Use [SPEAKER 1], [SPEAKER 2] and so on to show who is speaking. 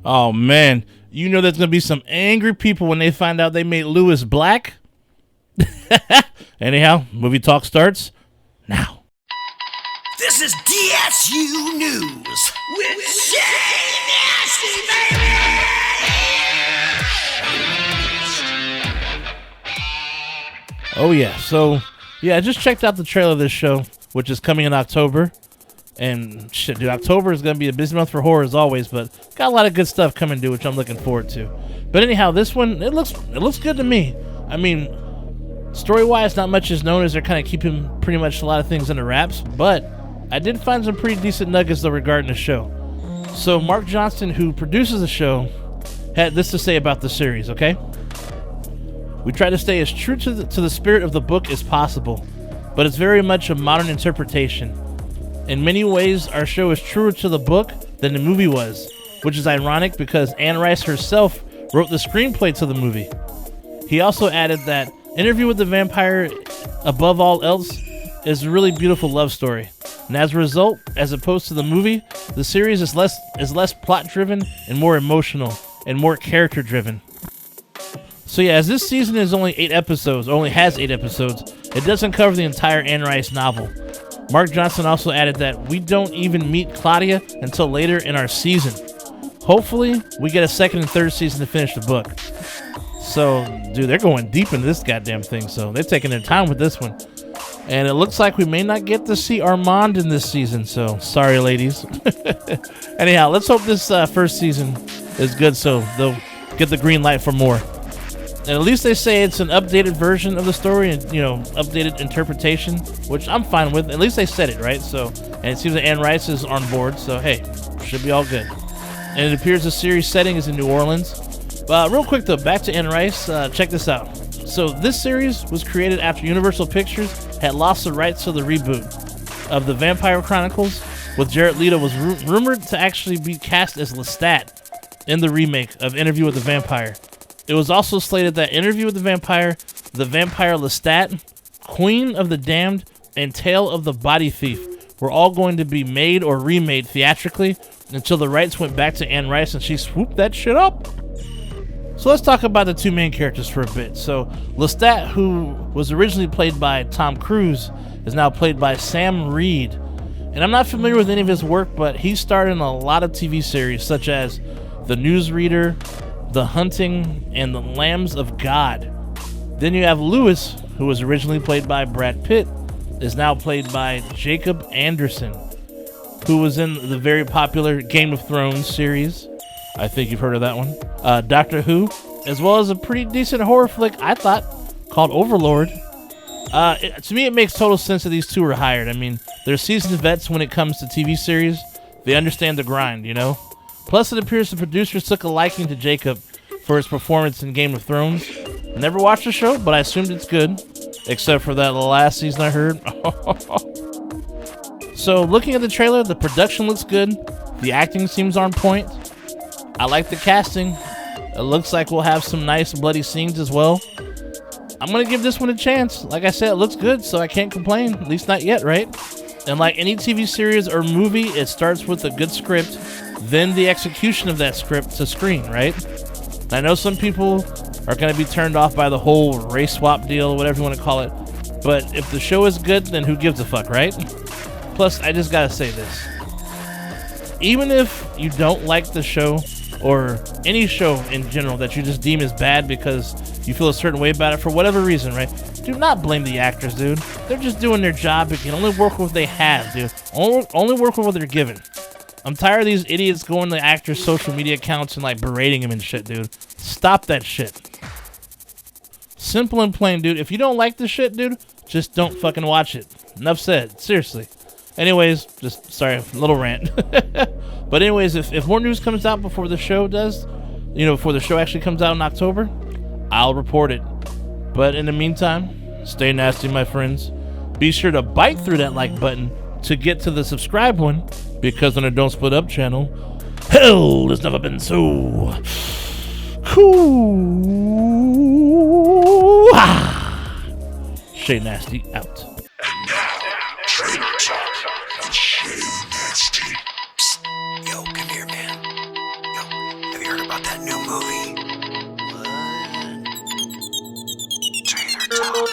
[SPEAKER 1] Oh, man. You know there's going to be some angry people when they find out they made Lewis black? Anyhow, movie talk starts now.
[SPEAKER 2] This is DSU News with Shay Nasty, baby!
[SPEAKER 1] Oh, yeah. So, I just checked out the trailer of this show, which is coming in October. And shit, dude, October is going to be a busy month for horror as always, but got a lot of good stuff coming, dude, which I'm looking forward to. But anyhow, this one, it looks good to me. I mean, story-wise, not much is known as they're kind of keeping pretty much a lot of things under wraps, but I did find some pretty decent nuggets, though, regarding the show. So Mark Johnston, who produces the show, had this to say about the series, okay? We try to stay as true to the spirit of the book as possible, but it's very much a modern interpretation. In many ways, our show is truer to the book than the movie was, which is ironic because Anne Rice herself wrote the screenplay to the movie. He also added that Interview with the Vampire, above all else, is a really beautiful love story. And as a result, as opposed to the movie, the series is less plot-driven and more emotional and more character-driven. So yeah, as this season is only only has 8 episodes, it doesn't cover the entire Anne Rice novel. Mark Johnston also added that we don't even meet Claudia until later in our season. Hopefully, we get a second and third season to finish the book. So, dude, they're going deep into this goddamn thing, so they're taking their time with this one. And it looks like we may not get to see Armand in this season, so sorry, ladies. Anyhow, let's hope this first season is good so they'll get the green light for more. And at least they say it's an updated version of the story and, updated interpretation, which I'm fine with. At least they said it, right? So, and it seems that Anne Rice is on board, so hey, should be all good. And it appears the series setting is in New Orleans. Real quick though, back to Anne Rice, check this out. So this series was created after Universal Pictures had lost the rights to the reboot of the Vampire Chronicles, with Jared Leto was rumored to actually be cast as Lestat in the remake of Interview with the Vampire. It was also slated that Interview with the Vampire Lestat, Queen of the Damned, and Tale of the Body Thief were all going to be made or remade theatrically until the rights went back to Anne Rice and she swooped that shit up. So let's talk about the two main characters for a bit. So Lestat, who was originally played by Tom Cruise, is now played by Sam Reed. And I'm not familiar with any of his work, but he starred in a lot of TV series such as The Newsreader, The Hunting, and The Lambs of God. Then you have Lewis, who was originally played by Brad Pitt, is now played by Jacob Anderson, who was in the very popular Game of Thrones series. I think you've heard of that one. Doctor Who, as well as a pretty decent horror flick, I thought, called Overlord. To me, it makes total sense that these two were hired. I mean, they're seasoned vets when it comes to TV series. They understand the grind, Plus, it appears the producers took a liking to Jacob for his performance in Game of Thrones. I never watched the show, but I assumed it's good, except for that last season I heard. So, looking at the trailer, the production looks good. The acting seems on point. I like the casting. It looks like we'll have some nice bloody scenes as well. I'm going to give this one a chance. Like I said, it looks good, so I can't complain. At least not yet, right? And like any TV series or movie, it starts with a good script, then the execution of that script to screen, right? I know some people are going to be turned off by the whole race swap deal, whatever you want to call it. But if the show is good, then who gives a fuck, right? Plus, I just got to say this. Even if you don't like the show, or any show in general that you just deem as bad because you feel a certain way about it for whatever reason, right? Do not blame the actors, dude. They're just doing their job. They can only work with what they have, dude. Only work with what they're given. I'm tired of these idiots going to actors' social media accounts and like berating them and shit, dude. Stop that shit. Simple and plain, dude. If you don't like this shit, dude, just don't fucking watch it. Enough said. Seriously. Anyways, just sorry, little rant. But anyways, if more news comes out before the show does, before the show actually comes out in October, I'll report it. But in the meantime, stay nasty, my friends. Be sure to bite through that like button to get to the subscribe one, because on the Don't Split Up channel, hell has never been so cool. Shay Nasty out.
[SPEAKER 2] And now, Trailer Talk with Shay Nasty. Psst. Yo, come here, man. Yo, have about that new movie? Trailer talk.